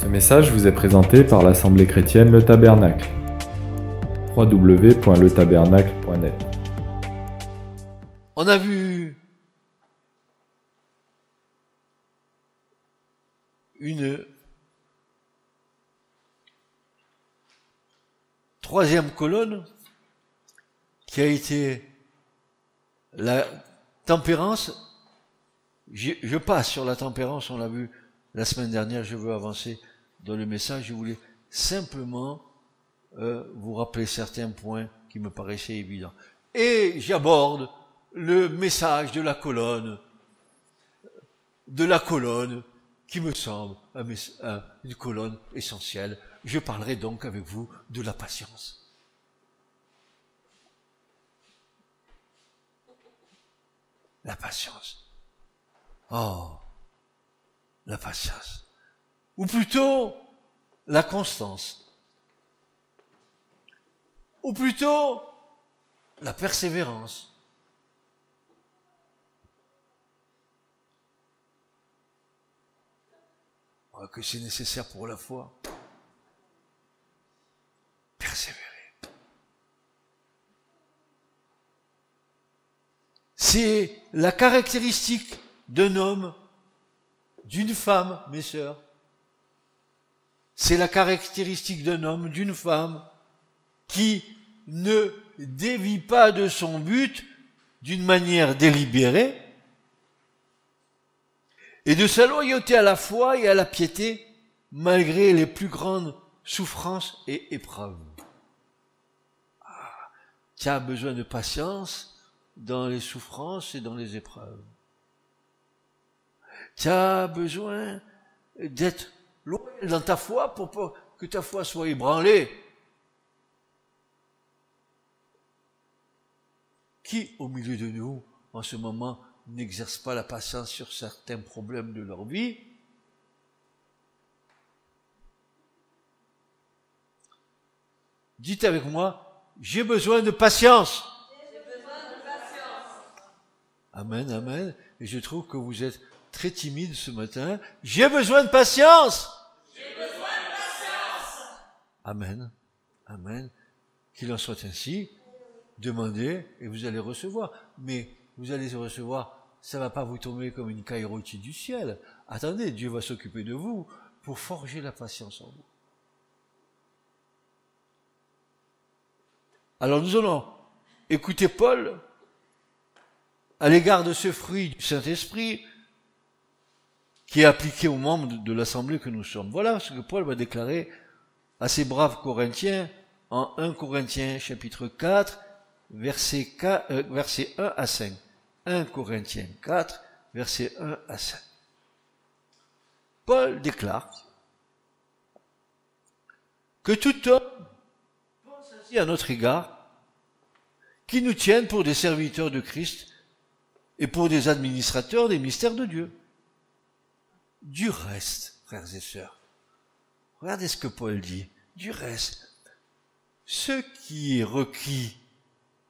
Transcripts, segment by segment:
Ce message vous est présenté par l'Assemblée chrétienne Le Tabernacle. www.letabernacle.net. On a vu une troisième colonne qui a été la tempérance. Je passe sur la tempérance, on l'a vu la semaine dernière, je veux avancer dans le message, je voulais simplement vous rappeler certains points qui me paraissaient évidents. Et j'aborde le message de la colonne qui me semble une colonne essentielle. Je parlerai donc avec vous de la patience. La patience. Oh, la patience. Ou plutôt, la constance. Ou plutôt, la persévérance. Que c'est nécessaire pour la foi. Persévérer. C'est la caractéristique d'un homme, d'une femme, mes sœurs. C'est la caractéristique d'un homme, d'une femme, qui ne dévie pas de son but d'une manière délibérée, et de sa loyauté à la foi et à la piété, malgré les plus grandes souffrances et épreuves. Tu as besoin de patience dans les souffrances et dans les épreuves. Tu as besoin d'être loyal dans ta foi pour pas que ta foi soit ébranlée. Qui, au milieu de nous, en ce moment, n'exerce pas la patience sur certains problèmes de leur vie? Dites avec moi, j'ai besoin de patience. J'ai besoin de patience. Amen, amen. Et je trouve que vous êtes très timide ce matin. J'ai besoin de patience. J'ai besoin de patience. Amen, amen. Qu'il en soit ainsi. Demandez et vous allez recevoir. Mais vous allez recevoir, ça va pas vous tomber comme une caillerottie du ciel. Attendez, Dieu va s'occuper de vous pour forger la patience en vous. Alors nous allons écouter Paul à l'égard de ce fruit du Saint-Esprit qui est appliqué aux membres de l'Assemblée que nous sommes. Voilà ce que Paul va déclarer à ces braves Corinthiens en 1 Corinthiens chapitre 4, versets 1 à 5. 1 Corinthiens 4, versets 1 à 5. Paul déclare que tout homme pense ainsi à notre égard, qui nous tiennent pour des serviteurs de Christ et pour des administrateurs des mystères de Dieu. Du reste, frères et sœurs, regardez ce que Paul dit. Du reste, ce qui est requis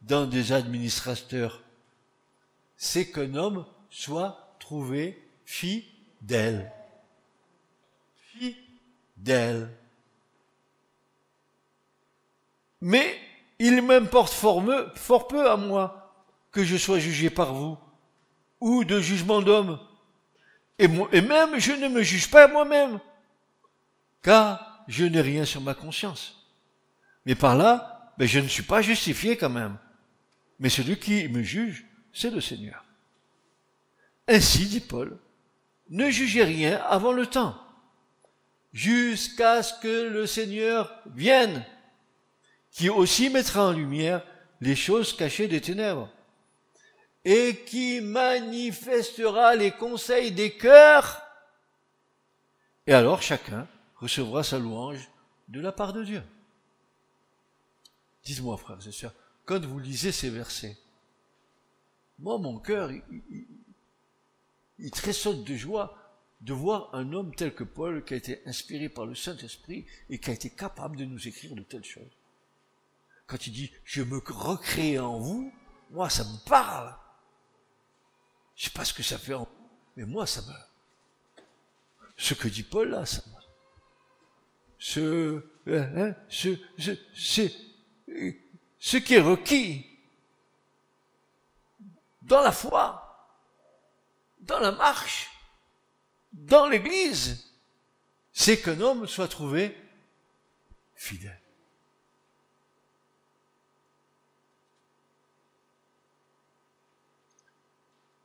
dans des administrateurs, c'est qu'un homme soit trouvé fidèle. Fidèle. Mais il m'importe fort peu à moi que je sois jugé par vous, ou de jugement d'homme. Et même je ne me juge pas moi-même, car je n'ai rien sur ma conscience. Mais par là, je ne suis pas justifié quand même. Mais celui qui me juge, c'est le Seigneur. Ainsi, dit Paul, ne jugez rien avant le temps, jusqu'à ce que le Seigneur vienne, qui aussi mettra en lumière les choses cachées des ténèbres, et qui manifestera les conseils des cœurs, et alors chacun recevra sa louange de la part de Dieu. Dites-moi, frères et sœurs, quand vous lisez ces versets, moi, mon cœur, il tressaute de joie de voir un homme tel que Paul, qui a été inspiré par le Saint-Esprit et qui a été capable de nous écrire de telles choses. Quand il dit « je me recrée en vous », moi, ça me parle. Je sais pas ce que ça fait en vous, mais moi, ça me... Ce que dit Paul là, ça me... ce qui est requis dans la foi, dans la marche, dans l'Église, c'est qu'un homme soit trouvé fidèle.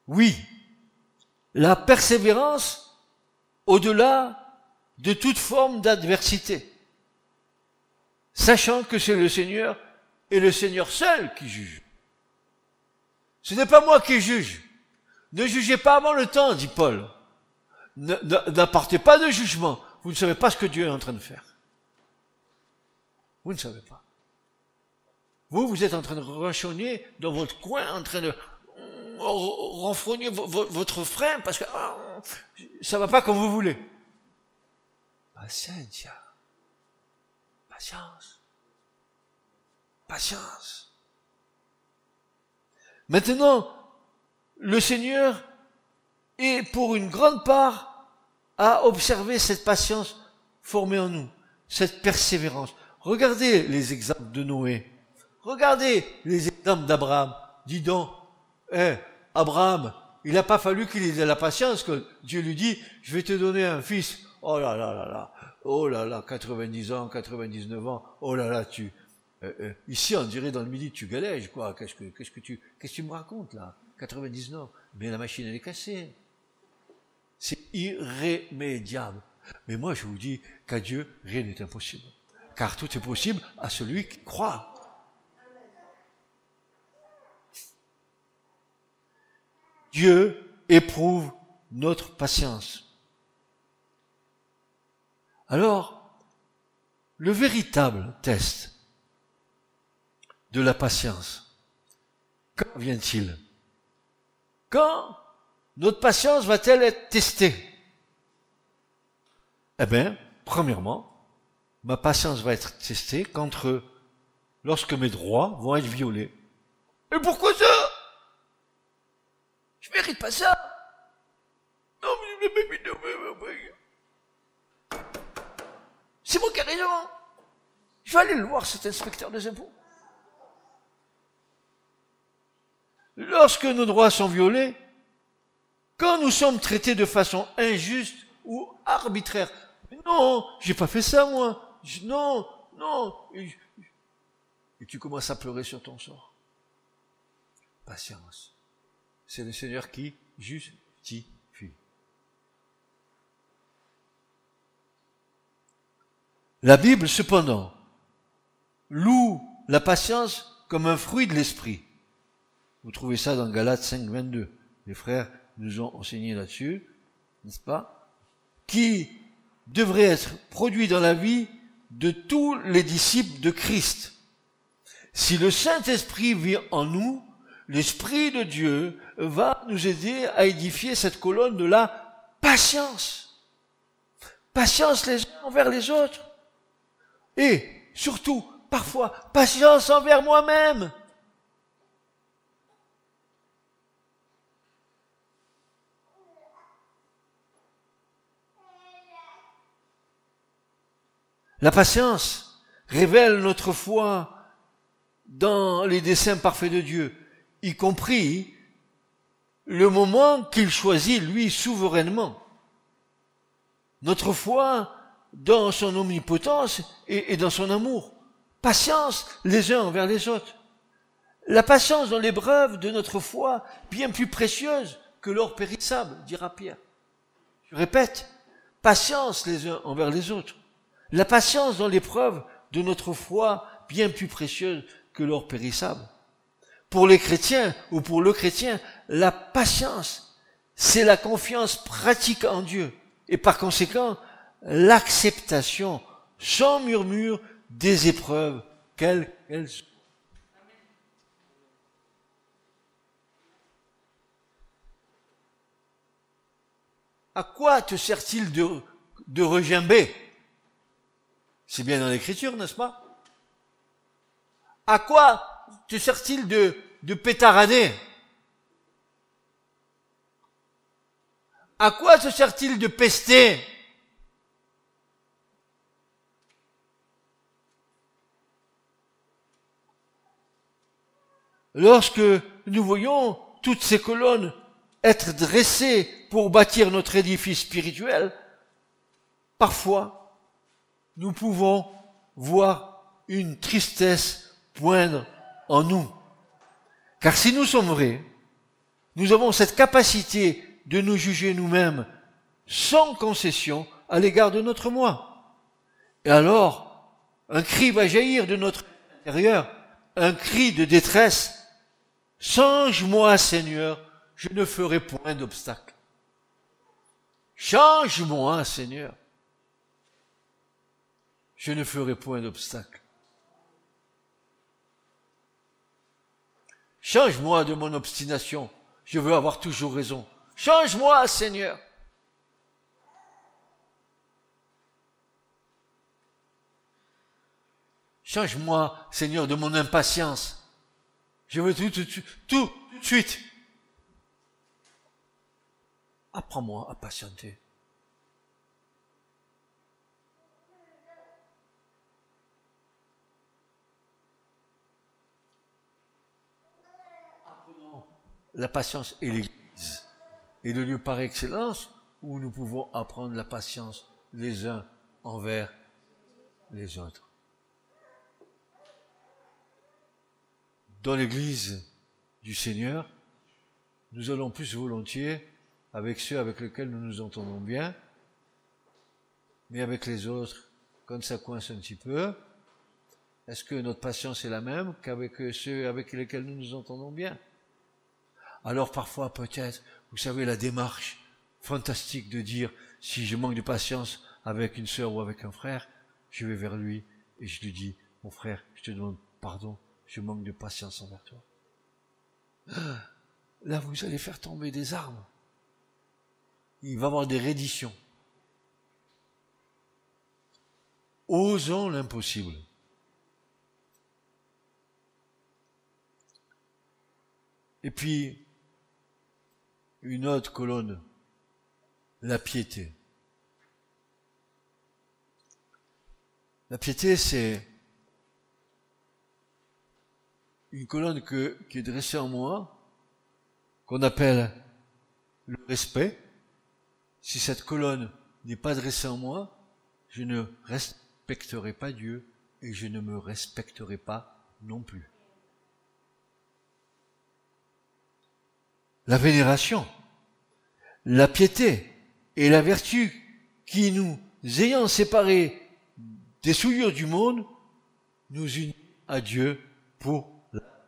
Oui, la persévérance au-delà de toute forme d'adversité, sachant que c'est le Seigneur et le Seigneur seul qui juge. Ce n'est pas moi qui juge. Ne jugez pas avant le temps, dit Paul. N'apportez pas de jugement. Vous ne savez pas ce que Dieu est en train de faire. Vous ne savez pas. Vous êtes en train de renchonner dans votre coin, en train de renfrogner votre frein parce que ça va pas comme vous voulez. Patience. Patience. Patience. Maintenant, le Seigneur est pour une grande part à observer cette patience formée en nous, cette persévérance. Regardez les exemples de Noé. Regardez les exemples d'Abraham. Dis donc, Abraham, il n'a pas fallu qu'il ait de la patience que Dieu lui dit, je vais te donner un fils. Oh là là là là, oh là là, 90 ans, 99 ans, oh là là, ici on dirait dans le midi, tu galèges, quoi, qu'est-ce que tu me racontes là, 99 ans, mais la machine elle est cassée. C'est irrémédiable. Mais moi je vous dis qu'à Dieu, rien n'est impossible. Car tout est possible à celui qui croit. Dieu éprouve notre patience. Alors, le véritable test de la patience, quand vient-il? Quand notre patience va-t-elle être testée? Eh bien, premièrement, ma patience va être testée lorsque mes droits vont être violés. Et pourquoi ça? Je mérite pas ça. Non, c'est moi qui ai raison. Je vais aller le voir, cet inspecteur des impôts. Lorsque nos droits sont violés, quand nous sommes traités de façon injuste ou arbitraire, non, j'ai pas fait ça moi, non, et tu commences à pleurer sur ton sort. Patience. C'est le Seigneur qui justifie. La Bible, cependant, loue la patience comme un fruit de l'esprit. Vous trouvez ça dans Galates 5, 22. Les frères nous ont enseigné là-dessus, n'est-ce pas? Qui devrait être produit dans la vie de tous les disciples de Christ. Si le Saint-Esprit vit en nous, l'Esprit de Dieu va nous aider à édifier cette colonne de la patience. Patience les uns envers les autres. Et surtout, parfois, patience envers moi-même. La patience révèle notre foi dans les desseins parfaits de Dieu, y compris le moment qu'il choisit, lui, souverainement. Notre foi dans son omnipotence et dans son amour. Patience les uns envers les autres. La patience dans l'épreuve de notre foi, bien plus précieuse que l'or périssable, dira Pierre. Je répète, patience les uns envers les autres. La patience dans l'épreuve de notre foi, bien plus précieuse que l'or périssable. Pour les chrétiens, ou pour le chrétien, la patience, c'est la confiance pratique en Dieu, et par conséquent, l'acceptation sans murmure des épreuves, quelles qu'elles soient. À quoi te sert-il de regimber? C'est bien dans l'écriture, n'est-ce pas? À quoi te sert-il de pétarader? À quoi te sert-il de pester? lorsque nous voyons toutes ces colonnes être dressées pour bâtir notre édifice spirituel, parfois, nous pouvons voir une tristesse poindre en nous. Car si nous sommes vrais, nous avons cette capacité de nous juger nous-mêmes sans concession à l'égard de notre moi. Et alors, un cri va jaillir de notre intérieur, un cri de détresse. Change-moi, Seigneur, je ne ferai point d'obstacle. Change-moi, Seigneur, je ne ferai point d'obstacle. Change-moi de mon obstination, je veux avoir toujours raison. Change-moi, Seigneur. Change-moi, Seigneur, de mon impatience. Je veux tout de suite. Apprends-moi à patienter. Apprenons la patience et l'Église est le lieu par excellence où nous pouvons apprendre la patience les uns envers les autres. Dans l'Église du Seigneur, nous allons plus volontiers avec ceux avec lesquels nous nous entendons bien, mais avec les autres, quand ça coince un petit peu, est-ce que notre patience est la même qu'avec ceux avec lesquels nous nous entendons bien? Alors parfois peut-être, vous savez, la démarche fantastique de dire, si je manque de patience avec une sœur ou avec un frère, je vais vers lui et je lui dis, mon frère, je te demande pardon, je manque de patience envers toi. Là, vous allez faire tomber des armes. Il va y avoir des redditions. Osons l'impossible. Et puis, une autre colonne, la piété. La piété, c'est une colonne qui est dressée en moi, qu'on appelle le respect. Si cette colonne n'est pas dressée en moi, je ne respecterai pas Dieu et je ne me respecterai pas non plus. La vénération, la piété et la vertu qui nous ayant séparés des souillures du monde, nous unissent à Dieu pour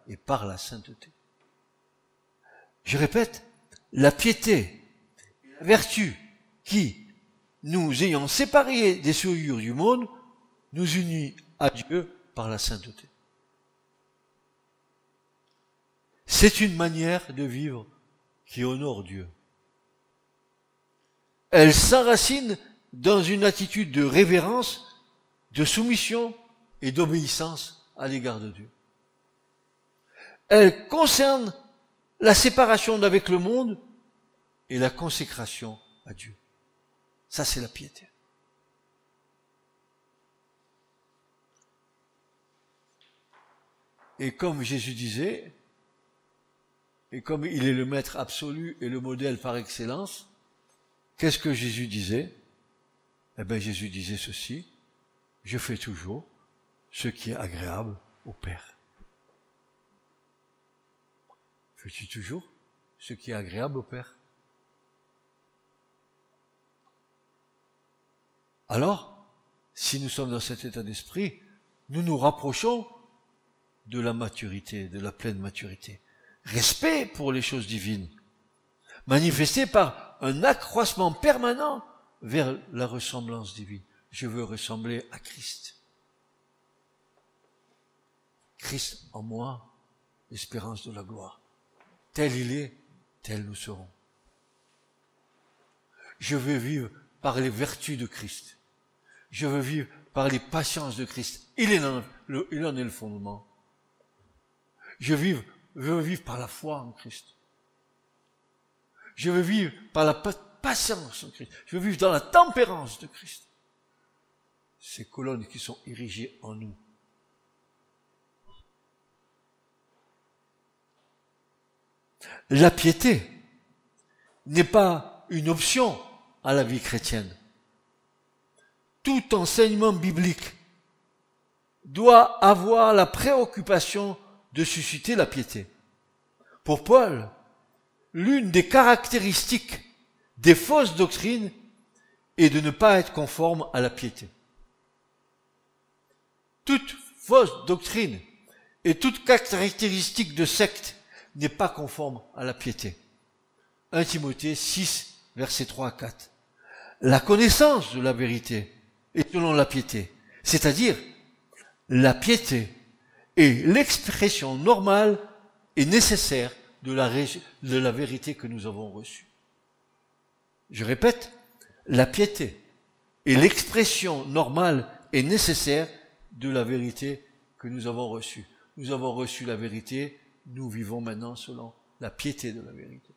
et par la sainteté. Je répète, la piété, la vertu qui, nous ayant séparés des souillures du monde, nous unit à Dieu par la sainteté. C'est une manière de vivre qui honore Dieu. Elle s'enracine dans une attitude de révérence, de soumission et d'obéissance à l'égard de Dieu. Elle concerne la séparation d'avec le monde et la consécration à Dieu. Ça, c'est la piété. Et comme Jésus disait, et comme il est le maître absolu et le modèle par excellence, qu'est-ce que Jésus disait? Eh bien, Jésus disait ceci, je fais toujours ce qui est agréable au Père. Fais-tu toujours ce qui est agréable au Père? Alors, si nous sommes dans cet état d'esprit, nous nous rapprochons de la maturité, de la pleine maturité. Respect pour les choses divines, manifesté par un accroissement permanent vers la ressemblance divine. Je veux ressembler à Christ. Christ en moi, l'espérance de la gloire. Tel il est, tel nous serons. Je veux vivre par les vertus de Christ. Je veux vivre par les patiences de Christ. Il en est le fondement. Je veux vivre par la foi en Christ. Je veux vivre par la patience en Christ. Je veux vivre dans la tempérance de Christ. Ces colonnes qui sont érigées en nous. La piété n'est pas une option à la vie chrétienne. Tout enseignement biblique doit avoir la préoccupation de susciter la piété. Pour Paul, l'une des caractéristiques des fausses doctrines est de ne pas être conforme à la piété. Toute fausse doctrine et toute caractéristique de secte n'est pas conforme à la piété. 1 Timothée 6, versets 3 à 4. La connaissance de la vérité est selon la piété, c'est-à-dire la piété est l'expression normale et nécessaire de la vérité que nous avons reçue. Je répète, la piété est l'expression normale et nécessaire de la vérité que nous avons reçue. Nous avons reçu la vérité, nous vivons maintenant selon la piété de la vérité.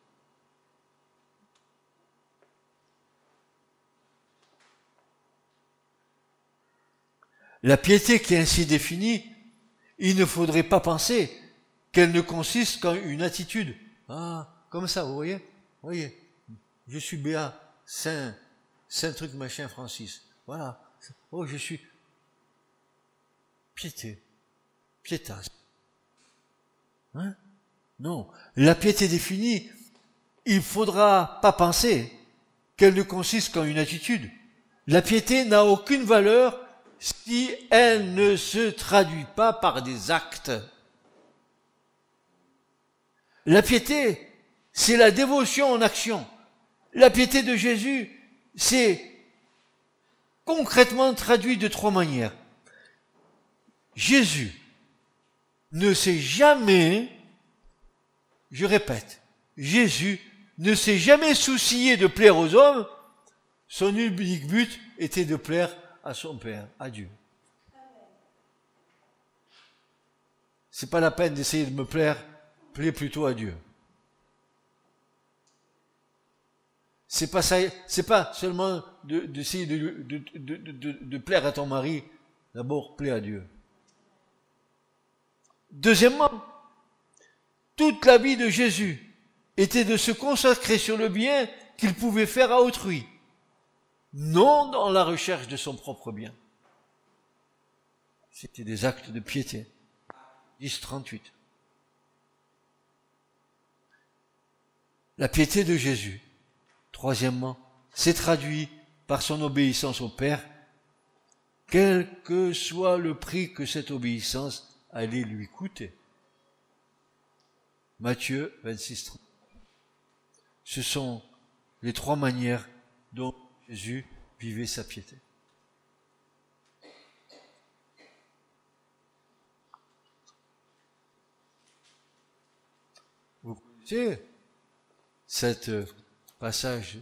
La piété qui est ainsi définie, il ne faudrait pas penser qu'elle ne consiste qu'en une attitude. Ah, comme ça, vous voyez? Vous voyez? Je suis béat, saint truc machin Francis. Voilà. Oh, je suis piété, piétasse. Hein? Non. La piété définie, il faudra pas penser qu'elle ne consiste qu'en une attitude. La piété n'a aucune valeur si elle ne se traduit pas par des actes. La piété, c'est la dévotion en action. La piété de Jésus, c'est concrètement traduit de 3 manières. Jésus ne s'est jamais, je répète, Jésus ne s'est jamais soucié de plaire aux hommes. Son unique but était de plaire à son Père, à Dieu. C'est pas la peine d'essayer de me plaire, plaît plutôt à Dieu. C'est pas ça, c'est pas seulement d'essayer de plaire à ton mari, d'abord plaît à Dieu. Deuxièmement, toute la vie de Jésus était de se consacrer sur le bien qu'il pouvait faire à autrui, non dans la recherche de son propre bien. C'était des actes de piété. 10:38. La piété de Jésus, troisièmement, s'est traduit par son obéissance au Père, quel que soit le prix que cette obéissance allait lui coûter. Matthieu 26:30. Ce sont les 3 manières dont Jésus vivait sa piété. Vous connaissez cet passage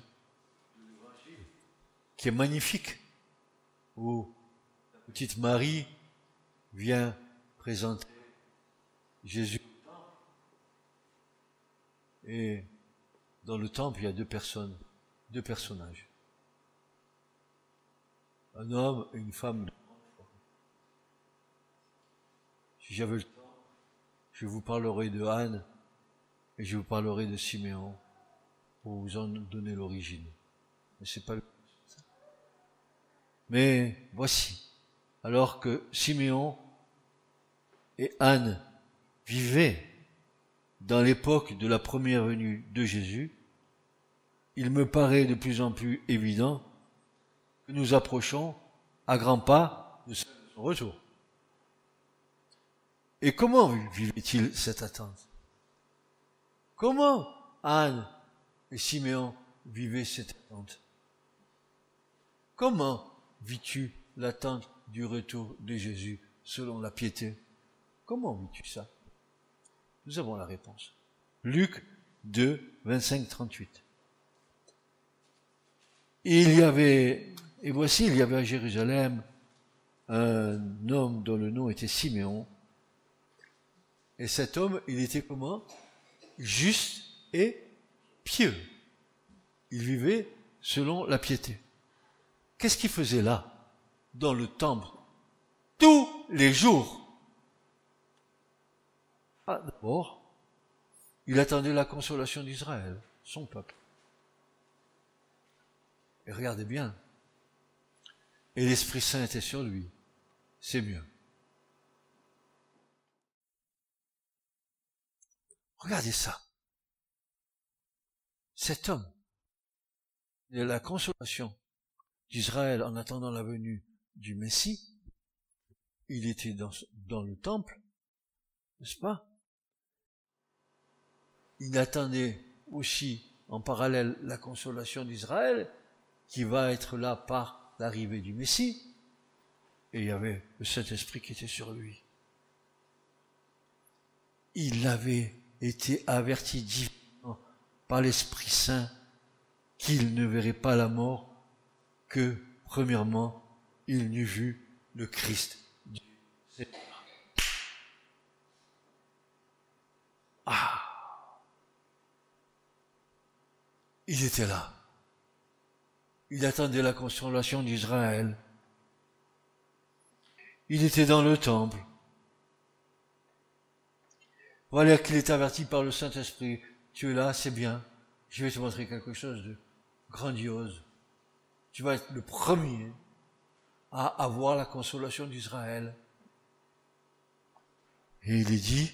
de l'Évangile qui est magnifique, où la petite Marie vient présenter Jésus. Et dans le temple, il y a 2 personnages. Un homme et une femme. Si j'avais le temps, je vous parlerai de Anne et je vous parlerai de Siméon pour vous en donner l'origine. Mais c'est pas le cas. Mais voici, alors que Siméon et Anne vivaient dans l'époque de la première venue de Jésus, il me paraît de plus en plus évident que nous approchons à grands pas de son retour. Et comment vivait-il cette attente? Comment Anne et Siméon vivaient cette attente? Comment vis-tu l'attente du retour de Jésus selon la piété? Comment vis-tu ça? Nous avons la réponse. Luc 2, 25-38. Et voici, il y avait à Jérusalem un homme dont le nom était Siméon. Et cet homme, il était comment? Juste et pieux. Il vivait selon la piété. Qu'est-ce qu'il faisait là, dans le temple, tous les jours? Ah, d'abord, Il attendait la consolation d'Israël, son peuple. Et regardez bien. Et l'Esprit Saint était sur lui. C'est mieux. Regardez ça. Cet homme, il a la consolation d'Israël en attendant la venue du Messie. Il était dans le temple, n'est-ce pas? Il attendait aussi en parallèle la consolation d'Israël, qui va être là par l'arrivée du Messie. Et il y avait le Saint-Esprit qui était sur lui. Il avait été averti divinement par l'Esprit Saint qu'il ne verrait pas la mort que, premièrement, il n'eût vu le Christ du Seigneur. Ah! Il était là. Il attendait la consolation d'Israël. Il était dans le temple. Voilà qu'il est averti par le Saint-Esprit. Tu es là, c'est bien. Je vais te montrer quelque chose de grandiose. Tu vas être le premier à avoir la consolation d'Israël. Et il est dit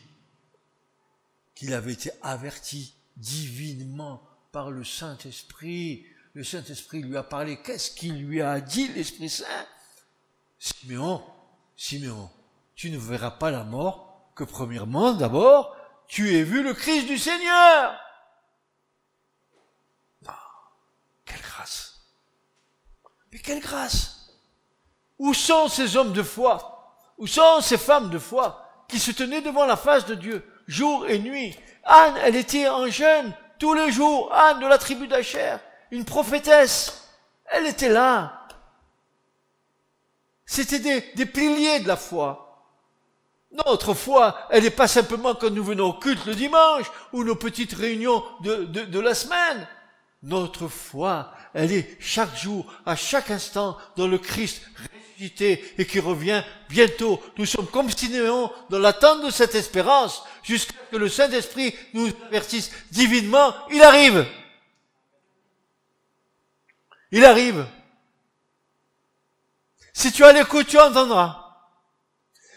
qu'il avait été averti divinement par le Saint-Esprit. Le Saint-Esprit lui a parlé. Qu'est-ce qu'il lui a dit, l'Esprit Saint? Siméon, Siméon, tu ne verras pas la mort que premièrement, d'abord, tu aies vu le Christ du Seigneur. Non, quelle grâce. Mais quelle grâce. Où sont ces hommes de foi? Où sont ces femmes de foi qui se tenaient devant la face de Dieu, jour et nuit? Anne, elle était en jeûne tous les jours. Anne de la tribu d'Acher, une prophétesse. Elle était là. C'était des piliers de la foi. Notre foi, elle n'est pas simplement quand nous venons au culte le dimanche ou nos petites réunions de la semaine. Notre foi, elle est chaque jour, à chaque instant, dans le Christ ressuscité et qui revient bientôt. Nous sommes comme Siméon dans l'attente de cette espérance jusqu'à ce que le Saint-Esprit nous avertisse divinement. Il arrive. Il arrive. Si tu as l'écoute, tu entendras.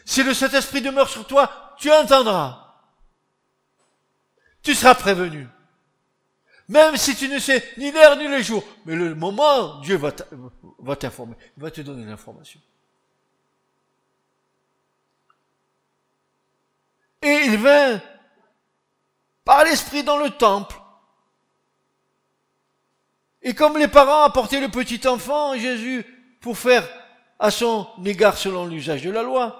Si le Saint-Esprit demeure sur toi, tu entendras. Tu seras prévenu. Même si tu ne sais ni l'heure ni le jour. Mais le moment, Dieu va t'informer. Il va te donner l'information. Et il vint par l'Esprit dans le temple. Et comme les parents apportaient le petit enfant, Jésus, pour faire à son égard selon l'usage de la loi,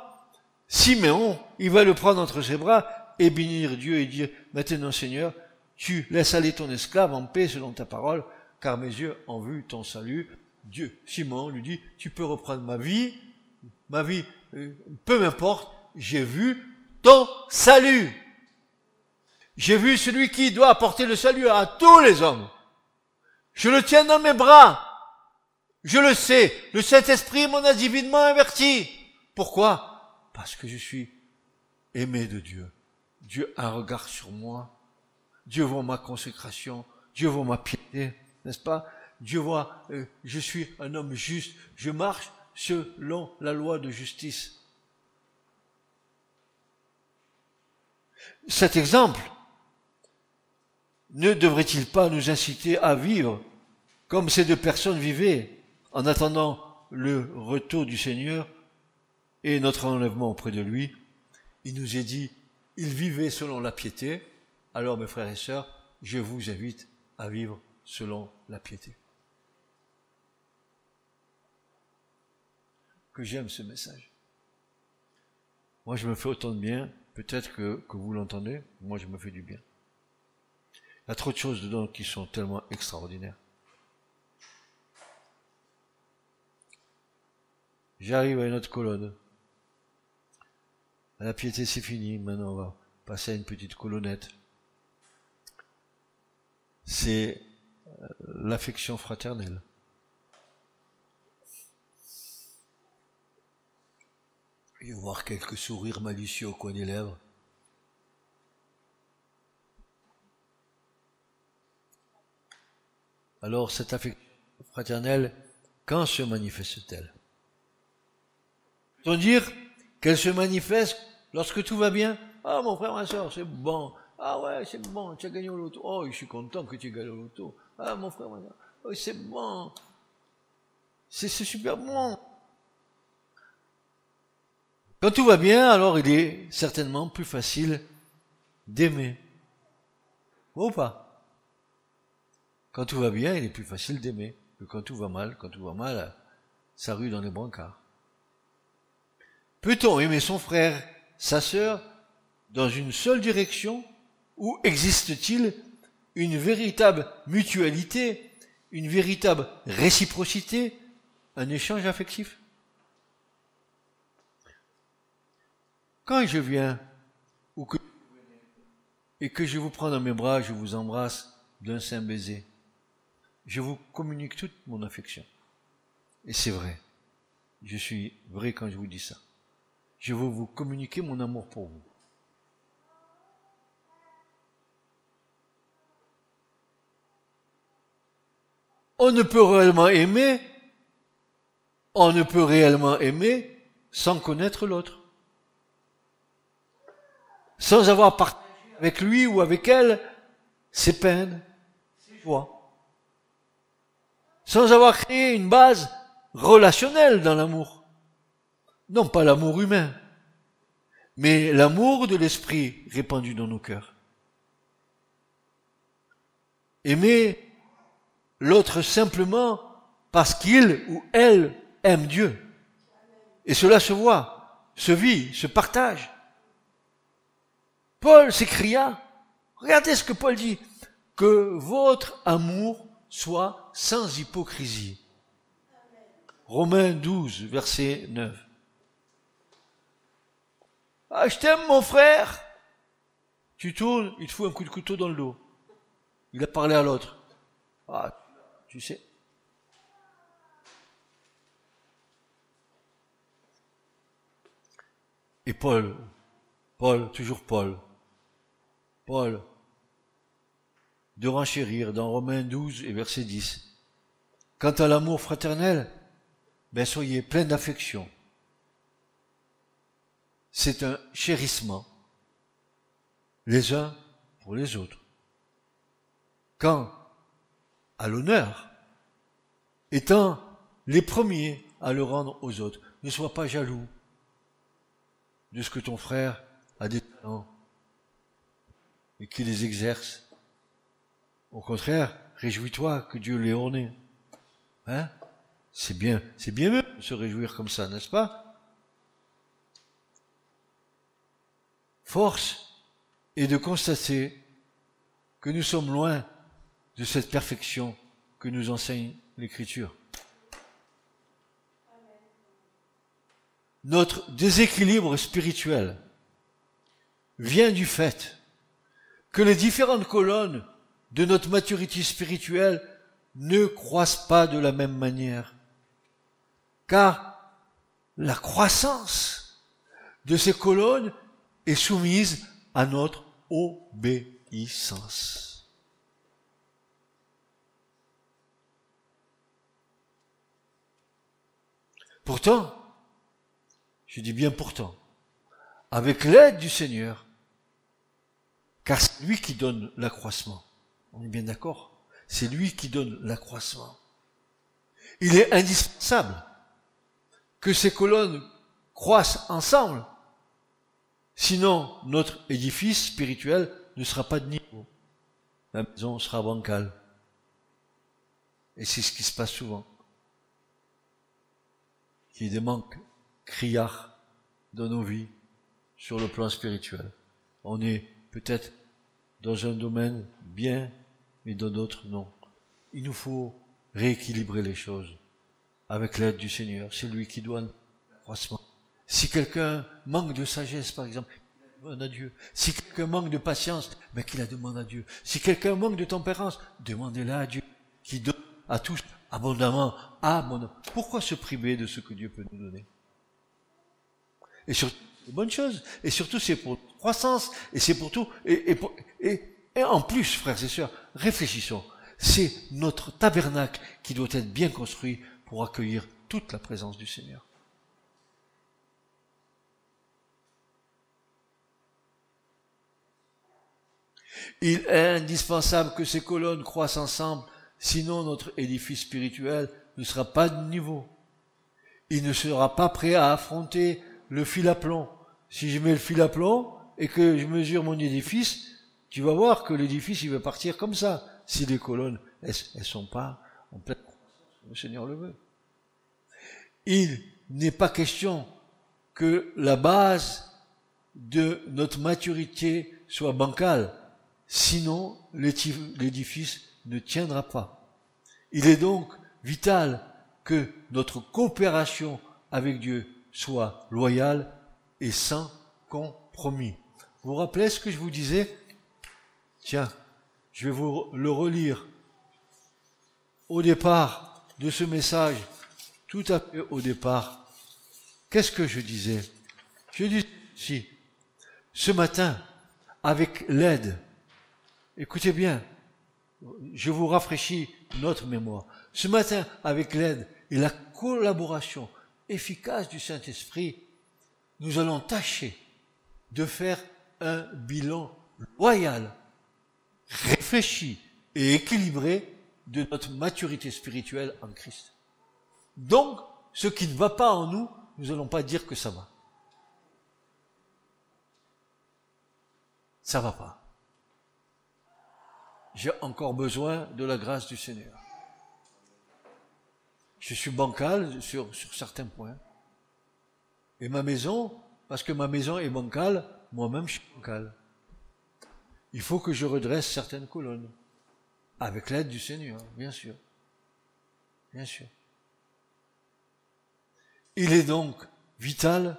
Siméon, il va le prendre entre ses bras et bénir Dieu et dire, maintenant Seigneur, tu laisses aller ton esclave en paix selon ta parole, car mes yeux ont vu ton salut. Dieu, Simon lui dit, tu peux reprendre ma vie, peu m'importe, j'ai vu ton salut. J'ai vu celui qui doit apporter le salut à tous les hommes. Je le tiens dans mes bras. Je le sais, le Saint-Esprit m'en a divinement averti. Pourquoi? Parce que je suis aimé de Dieu. Dieu a un regard sur moi. Dieu voit ma consécration. Dieu voit ma piété, n'est-ce pas? Dieu voit, je suis un homme juste. Je marche selon la loi de justice. Cet exemple ne devrait-il pas nous inciter à vivre comme ces deux personnes vivaient en attendant le retour du Seigneur et notre enlèvement auprès de lui? Il nous est dit, il vivait selon la piété. Alors mes frères et sœurs, je vous invite à vivre selon la piété. Que j'aime ce message. Moi je me fais autant de bien, peut-être que vous l'entendez, moi je me fais du bien. Il y a trop de choses dedans qui sont tellement extraordinaires. J'arrive à une autre colonne. La piété c'est fini, maintenant on va passer à une petite colonnette. C'est l'affection fraternelle. Il va y avoir quelques sourires malicieux au coin des lèvres. alors cette affection fraternelle, quand se manifeste-t-elle? Peut-on dire qu'elle se manifeste lorsque tout va bien? Ah, mon frère, ma soeur, c'est bon. Ah ouais, c'est bon, tu as gagné au loto. Oh, je suis content que tu aies gagné au loto. Ah, mon frère, ma soeur, oh, c'est bon. C'est super bon. Quand tout va bien, alors il est certainement plus facile d'aimer. Ou pas? Quand tout va bien, il est plus facile d'aimer que quand tout va mal. Quand tout va mal, ça rue dans les brancards. Peut-on aimer son frère, sa sœur, dans une seule direction, ou existe-t-il une véritable mutualité, une véritable réciprocité, un échange affectif? Quand je viens, et que je vous prends dans mes bras, je vous embrasse d'un saint baiser, je vous communique toute mon affection. Et c'est vrai, je suis vrai quand je vous dis ça. Je veux vous communiquer mon amour pour vous. On ne peut réellement aimer sans connaître l'autre. Sans avoir partagé avec lui ou avec elle ses peines, ses joies. Sans avoir créé une base relationnelle dans l'amour. Non pas l'amour humain, mais l'amour de l'esprit répandu dans nos cœurs. Aimer l'autre simplement parce qu'il ou elle aime Dieu. Et cela se voit, se vit, se partage. Paul s'écria, regardez ce que Paul dit, que votre amour soit sans hypocrisie. Romains 12, verset 9. Ah, je t'aime mon frère. Tu tournes, il te fout un coup de couteau dans le dos. Il a parlé à l'autre. Ah, tu sais. Et Paul, de renchérir dans Romains 12 et verset 10. Quant à l'amour fraternel, ben soyez pleins d'affection. C'est un chérissement, les uns pour les autres. Quant à l'honneur, étant les premiers à le rendre aux autres, ne sois pas jaloux de ce que ton frère a des talents et qu'il les exerce. Au contraire, réjouis-toi que Dieu l'ait orné. Hein? C'est bien mieux de se réjouir comme ça, n'est-ce pas? Force est de constater que nous sommes loin de cette perfection que nous enseigne l'Écriture. Notre déséquilibre spirituel vient du fait que les différentes colonnes de notre maturité spirituelle ne croissent pas de la même manière. Car la croissance de ces colonnes est soumise à notre obéissance. Pourtant, je dis bien pourtant, avec l'aide du Seigneur, car c'est lui qui donne l'accroissement. On est bien d'accord? C'est lui qui donne l'accroissement. Il est indispensable que ces colonnes croissent ensemble. Sinon, notre édifice spirituel ne sera pas de niveau. La maison sera bancale. Et c'est ce qui se passe souvent. Il y a des manques criards dans nos vies sur le plan spirituel. On est peut-être dans un domaine bien, mais dans d'autres non. Il nous faut rééquilibrer les choses avec l'aide du Seigneur. C'est lui qui donne l'accroissement. Si quelqu'un manque de sagesse, par exemple, il demande à Dieu. Si quelqu'un manque de patience, mais qu'il la demande à Dieu. Si quelqu'un manque de tempérance, demandez-la à Dieu, qui donne à tous abondamment, abondamment. Pourquoi se priver de ce que Dieu peut nous donner? Et surtout, c'est une bonne chose. Et surtout, c'est pour notre croissance, et c'est pour tout. Et en plus, frères et sœurs, réfléchissons. C'est notre tabernacle qui doit être bien construit pour accueillir toute la présence du Seigneur. Il est indispensable que ces colonnes croissent ensemble, sinon notre édifice spirituel ne sera pas de niveau. Il ne sera pas prêt à affronter le fil à plomb. Si je mets le fil à plomb et que je mesure mon édifice, tu vas voir que l'édifice il va partir comme ça, si les colonnes elles sont pas en pleine croissance, le Seigneur le veut. Il n'est pas question que la base de notre maturité soit bancale, sinon l'édifice ne tiendra pas. Il est donc vital que notre coopération avec Dieu soit loyale et sans compromis. Vous vous rappelez ce que je vous disais? Tiens, je vais vous le relire. Au départ de ce message, tout à fait au départ, qu'est-ce que je disais? Je dis si, ce matin, avec l'aide, écoutez bien, je vous rafraîchis notre mémoire. Ce matin, avec l'aide et la collaboration efficace du Saint-Esprit, nous allons tâcher de faire un bilan loyal, réfléchi et équilibré de notre maturité spirituelle en Christ. Donc, ce qui ne va pas en nous, nous n'allons pas dire que ça va. Ça va pas. J'ai encore besoin de la grâce du Seigneur. Je suis bancal sur certains points. Et ma maison, parce que ma maison est bancale, moi-même je suis bancal. Il faut que je redresse certaines colonnes. Avec l'aide du Seigneur, bien sûr. Bien sûr. Il est donc vital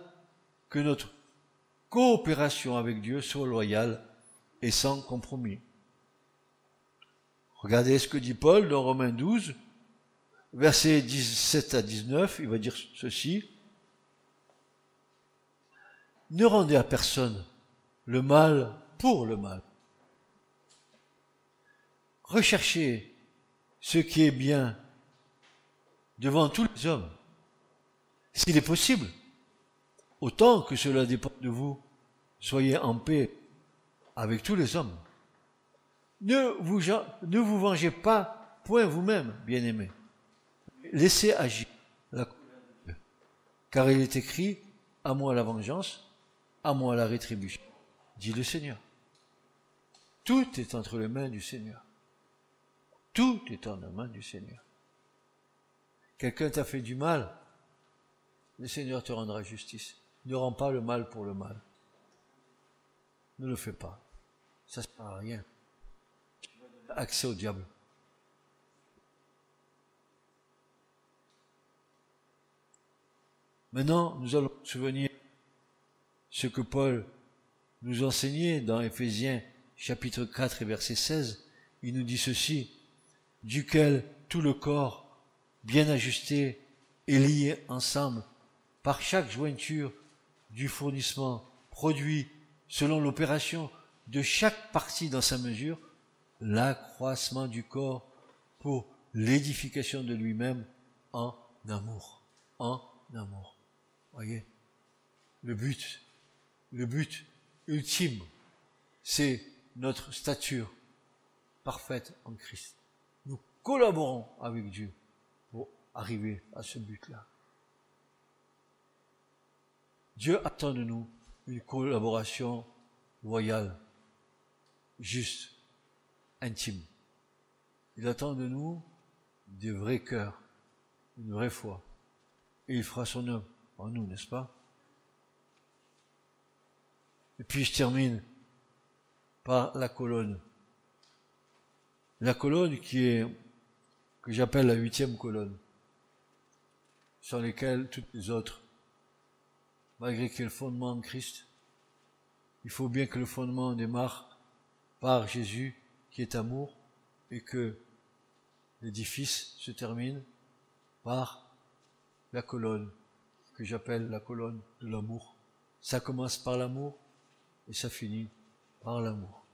que notre coopération avec Dieu soit loyale et sans compromis. Regardez ce que dit Paul dans Romains 12, versets 17 à 19, il va dire ceci. Ne rendez à personne le mal pour le mal. Recherchez ce qui est bien devant tous les hommes. S'il est possible, autant que cela dépend de vous, soyez en paix avec tous les hommes. Ne vous vengez pas point vous-même, bien-aimés. Laissez agir la colère de Dieu. Car il est écrit, à moi la vengeance, à moi la rétribution, dit le Seigneur. Tout est entre les mains du Seigneur. Tout est en la main du Seigneur. Quelqu'un t'a fait du mal, le Seigneur te rendra justice. Ne rends pas le mal pour le mal. Ne le fais pas. Ça ne sert à rien. Accès au diable. Maintenant, nous allons nous souvenir ce que Paul nous enseignait dans Éphésiens chapitre 4 et verset 16. Il nous dit ceci, duquel tout le corps, bien ajusté et lié ensemble par chaque jointure du fournissement produit selon l'opération de chaque partie dans sa mesure, l'accroissement du corps pour l'édification de lui-même en amour. En amour. Voyez, le but ultime, c'est notre stature parfaite en Christ. Nous collaborons avec Dieu pour arriver à ce but-là. Dieu attend de nous une collaboration loyale, juste, intime. Il attend de nous des vrais cœurs, une vraie foi. Et il fera son œuvre en nous, n'est-ce pas? Et puis je termine par la colonne. La colonne que j'appelle la 8e colonne, sur lesquelles toutes les autres, malgré qu'il y ait le fondement en Christ, il faut bien que le fondement démarre par Jésus, qui est amour, et que l'édifice se termine par la colonne, que j'appelle la colonne de l'amour. Ça commence par l'amour, et ça finit par l'amour.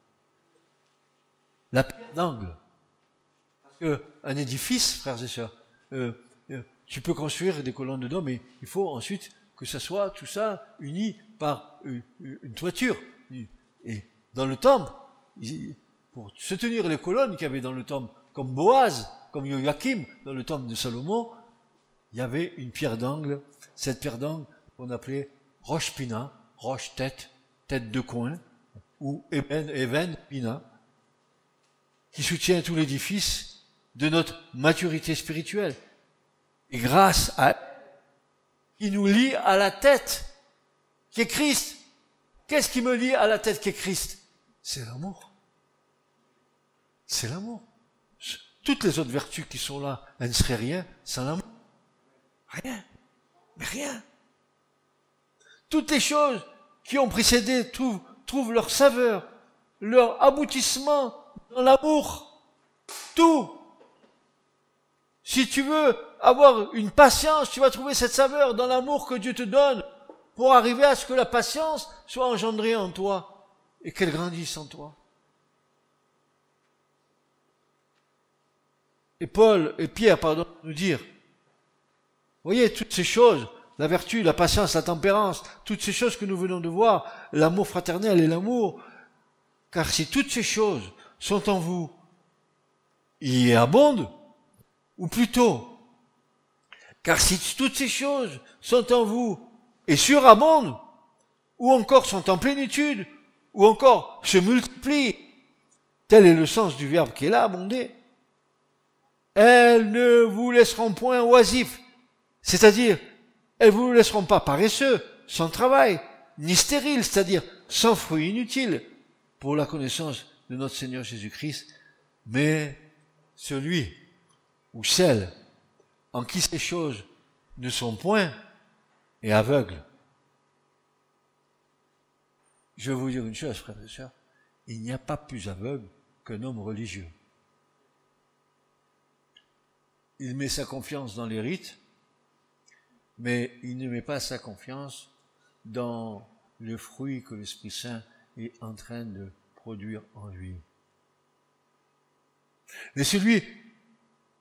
La pierre d'angle, Un édifice, frères et sœurs, tu peux construire des colonnes dedans, mais il faut ensuite que ça soit tout ça uni par une toiture. Et dans le temple, pour soutenir les colonnes qu'il y avait dans le temple, comme Boaz, comme Joachim, dans le temple de Salomon, il y avait une pierre d'angle. Cette pierre d'angle, on appelait roche pina, roche tête, tête de coin, ou even pina, qui soutient tout l'édifice de notre maturité spirituelle. Et grâce à qui nous lie à la tête, qui est Christ. Qu'est-ce qui me lie à la tête qui est Christ? C'est l'amour. C'est l'amour. Toutes les autres vertus qui sont là, elles ne seraient rien sans l'amour. Rien. Mais rien. Toutes les choses qui ont précédé trouvent leur saveur, leur aboutissement dans l'amour. Tout. Si tu veux avoir une patience, tu vas trouver cette saveur dans l'amour que Dieu te donne pour arriver à ce que la patience soit engendrée en toi et qu'elle grandisse en toi. Et Pierre, nous dire, voyez, toutes ces choses, la vertu, la patience, la tempérance, toutes ces choses que nous venons de voir, l'amour fraternel et l'amour, car si toutes ces choses sont en vous, il y abonde, ou plutôt, car si toutes ces choses sont en vous et surabondent, ou encore sont en plénitude, ou encore se multiplient, tel est le sens du verbe qui est là, abonder, elles ne vous laisseront point oisifs, c'est-à-dire, elles ne vous laisseront pas paresseux, sans travail, ni stériles, c'est-à-dire sans fruits inutiles, pour la connaissance de notre Seigneur Jésus-Christ, mais celui ou celle en qui ces choses ne sont point est aveugle. Je vais vous dire une chose, frères et sœurs, il n'y a pas plus aveugle qu'un homme religieux. Il met sa confiance dans les rites, mais il ne met pas sa confiance dans le fruit que l'Esprit Saint est en train de produire en lui. Mais celui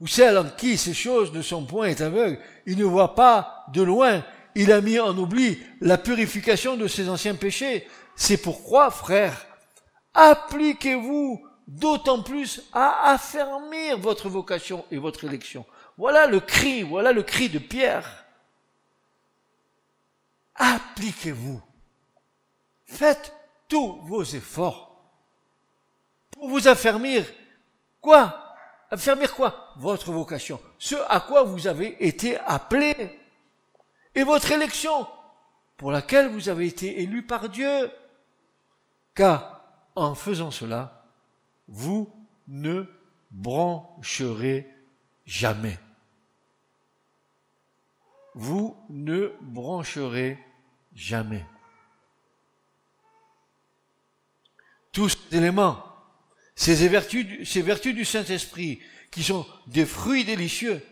ou celle en qui ces choses ne sont point est aveugle, il ne voit pas de loin, il a mis en oubli la purification de ses anciens péchés. C'est pourquoi, frères, appliquez-vous d'autant plus à affermir votre vocation et votre élection. Voilà le cri de Pierre. Appliquez-vous. Faites tous vos efforts pour vous affermir. Quoi? Affermir quoi? Votre vocation. Ce à quoi vous avez été appelés. Et votre élection, pour laquelle vous avez été élus par Dieu. Car, en faisant cela, vous ne brancherez jamais. Vous ne brancherez jamais. Tous ces éléments, ces vertus du Saint-Esprit, qui sont des fruits délicieux,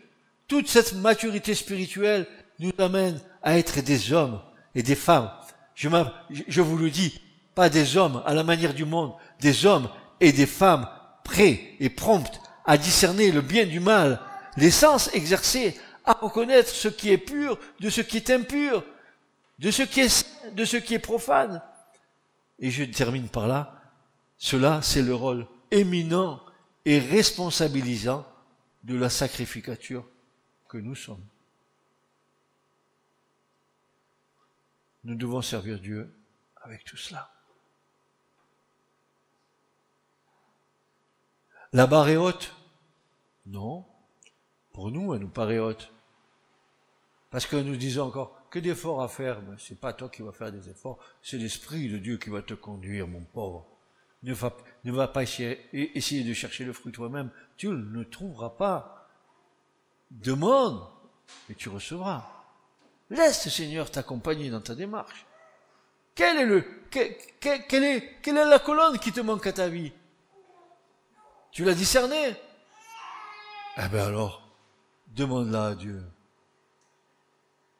toute cette maturité spirituelle nous amène à être des hommes et des femmes. Je vous le dis, pas des hommes à la manière du monde, des hommes et des femmes prêts et prompts à discerner le bien du mal, les sens exercés à reconnaître ce qui est pur de ce qui est impur, de ce qui est saint, de ce qui est profane. Et je termine par là. Cela, c'est le rôle éminent et responsabilisant de la sacrificature que nous sommes. Nous devons servir Dieu avec tout cela. La barre est haute? Non. Pour nous, elle nous paraît haute. Parce que nous disons encore, que d'efforts à faire? Mais c'est pas toi qui vas faire des efforts, c'est l'Esprit de Dieu qui va te conduire, mon pauvre. Ne va pas essayer de chercher le fruit toi-même. Tu ne le trouveras pas. Demande, et tu recevras. Laisse le Seigneur t'accompagner dans ta démarche. Quelle est la colonne qui te manque à ta vie? Tu l'as discerné? Eh bien alors, demande-la à Dieu.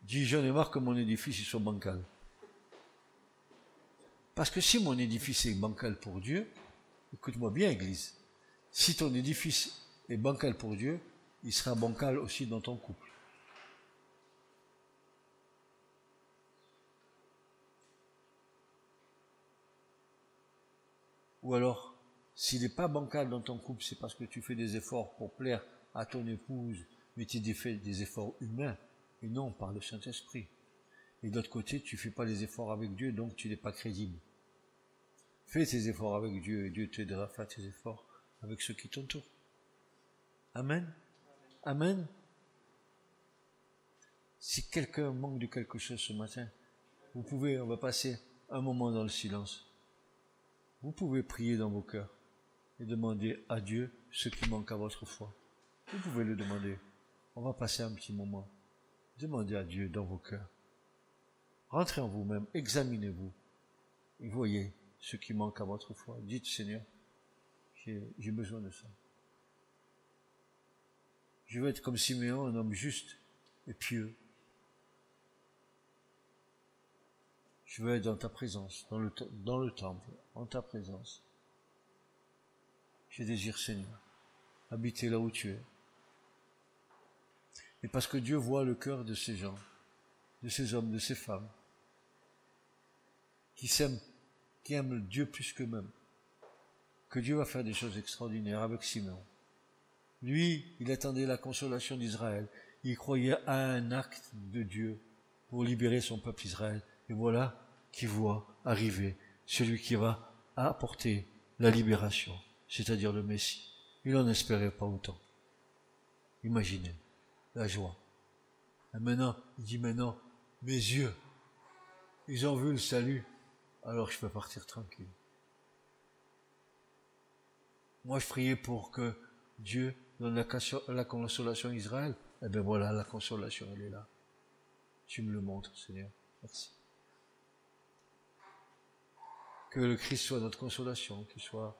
Dis, j'en ai marre que mon édifice il soit bancal. Parce que si mon édifice est bancal pour Dieu, écoute-moi bien, Église, si ton édifice est bancal pour Dieu, il sera bancal aussi dans ton couple. Ou alors, s'il n'est pas bancal dans ton couple, c'est parce que tu fais des efforts pour plaire à ton épouse, mais tu fais des efforts humains, et non par le Saint-Esprit. Et de l'autre côté, tu ne fais pas les efforts avec Dieu, donc tu n'es pas crédible. Fais tes efforts avec Dieu, et Dieu t'aidera à faire tes efforts avec ceux qui t'entourent. Amen. Amen. Si quelqu'un manque de quelque chose ce matin, vous pouvez, on va passer un moment dans le silence. Vous pouvez prier dans vos cœurs et demander à Dieu ce qui manque à votre foi. Vous pouvez le demander. On va passer un petit moment. Demandez à Dieu dans vos cœurs. Rentrez en vous-même, examinez-vous et voyez ce qui manque à votre foi. Dites, Seigneur, j'ai besoin de ça. Je veux être comme Siméon, un homme juste et pieux. Je veux être dans ta présence, dans le temple, en ta présence. Je désire, Seigneur, habiter là où tu es. Et parce que Dieu voit le cœur de ces gens, de ces hommes, de ces femmes, qui s'aiment, qui aiment Dieu plus qu'eux-mêmes, que Dieu va faire des choses extraordinaires avec Siméon. Lui, il attendait la consolation d'Israël. Il croyait à un acte de Dieu pour libérer son peuple Israël. Et voilà qu'il voit arriver celui qui va apporter la libération, c'est-à-dire le Messie. Il n'en espérait pas autant. Imaginez la joie. Et maintenant, il dit maintenant, mes yeux, ils ont vu le salut, alors je peux partir tranquille. Moi, je priais pour que Dieu donne la consolation à Israël. Eh bien voilà, la consolation, elle est là. Tu me le montres, Seigneur. Merci. Que le Christ soit notre consolation, qu'il soit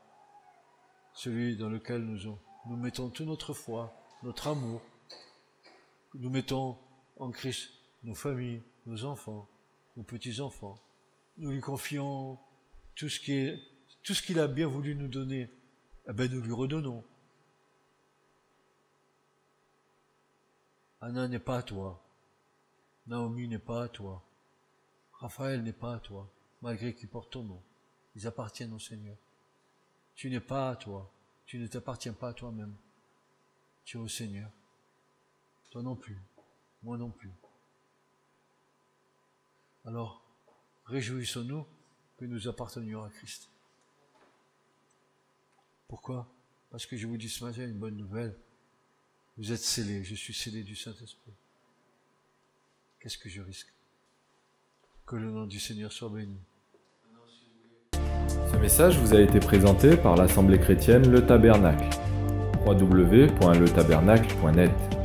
celui dans lequel nous mettons toute notre foi, notre amour. Nous mettons en Christ nos familles, nos enfants, nos petits-enfants. Nous lui confions tout ce qu'il a bien voulu nous donner. Eh bien, nous lui redonnons. Anna n'est pas à toi. Naomi n'est pas à toi. Raphaël n'est pas à toi, malgré qu'ils portent ton nom. Ils appartiennent au Seigneur. Tu n'es pas à toi. Tu ne t'appartiens pas à toi-même. Tu es au Seigneur. Toi non plus. Moi non plus. Alors, réjouissons-nous que nous appartenions à Christ. Pourquoi? Parce que je vous dis ce matin une bonne nouvelle. Vous êtes scellés. Je suis scellé du Saint-Esprit. Qu'est-ce que je risque? Que le nom du Seigneur soit béni. Ce message vous a été présenté par l'Assemblée chrétienne Le Tabernacle. www.letabernacle.net